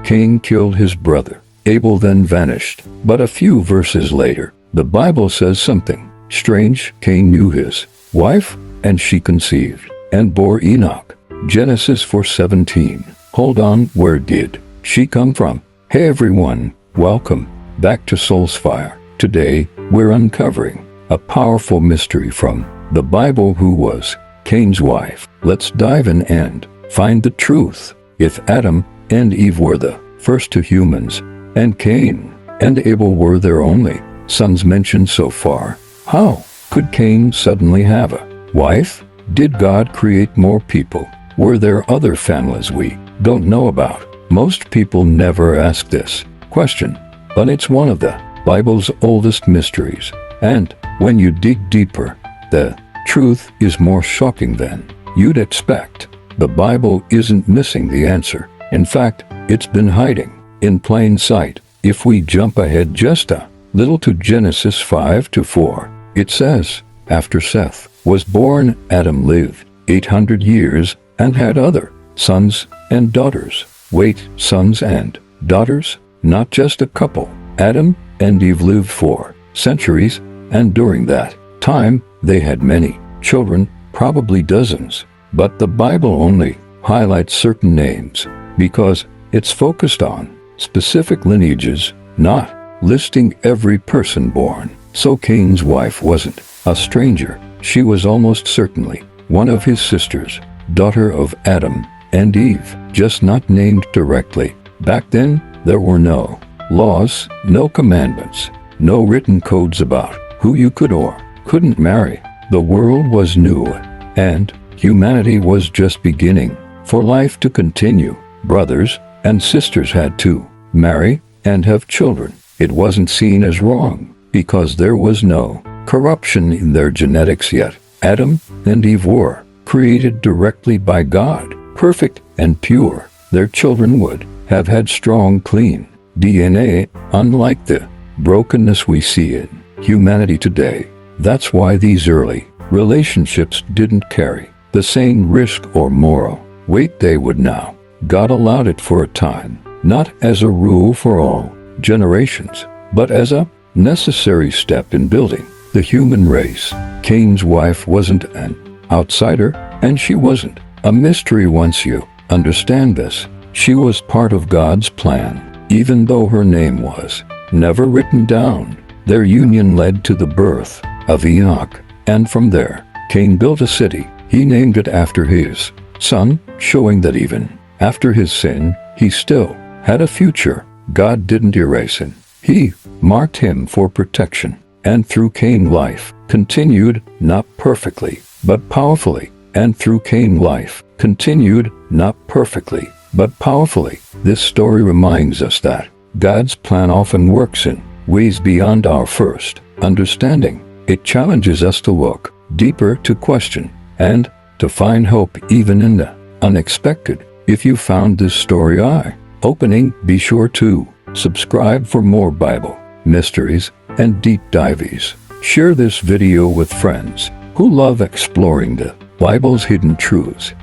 Cain killed his brother. Abel then vanished. But a few verses later, the Bible says something strange. Cain knew his wife, and she conceived and bore Enoch. Genesis 4:17. Hold on, where did she come from? Hey everyone, welcome back to Soul's Fire. Today, we're uncovering a powerful mystery from the Bible. Who was Cain's wife? Let's dive in and find the truth. If Adam and Eve were the first two humans, and Cain and Abel were their only sons mentioned so far, how could Cain suddenly have a wife? Did God create more people? Were there other families we don't know about? Most people never ask this question, but it's one of the Bible's oldest mysteries. And when you dig deeper, the truth is more shocking than you'd expect. The Bible isn't missing the answer. In fact, it's been hiding in plain sight. If we jump ahead just a little to Genesis 5-4, it says, after Seth was born, Adam lived 800 years and had other sons and daughters. Wait, sons and daughters? Not just a couple. Adam and Eve lived for centuries, and during that time, they had many children, probably dozens. But the Bible only highlights certain names because it's focused on specific lineages, not listing every person born. So Cain's wife wasn't a stranger. She was almost certainly one of his sisters, daughter of Adam and Eve, just not named directly. Back then, there were no laws, no commandments, no written codes about who you could or couldn't marry. The world was new, and humanity was just beginning. For life to continue, brothers and sisters had to marry and have children. It wasn't seen as wrong because there was no corruption in their genetics yet. Adam and Eve were created directly by God, perfect and pure. Their children would have had strong, clean DNA, unlike the brokenness we see in humanity today. That's why these early relationships didn't carry the same risk or moral weight they would now. God allowed it for a time, not as a rule for all generations, but as a necessary step in building the human race. Cain's wife wasn't an outsider, and she wasn't a mystery. Once you understand this, she was part of God's plan, even though her name was never written down. Their union led to the birth of Enoch, and from there, Cain built a city. He named it after his son, showing that even after his sin, he still had a future. God didn't erase him. He marked him for protection. And through Cain, life continued, not perfectly, but powerfully. And through Cain, life continued, not perfectly, but powerfully. This story reminds us that God's plan often works in ways beyond our first understanding. It challenges us to look deeper, to question, and to find hope even in the unexpected. If you found this story eye-opening, be sure to subscribe for more Bible mysteries and deep dives. Share this video with friends who love exploring the Bible's hidden truths.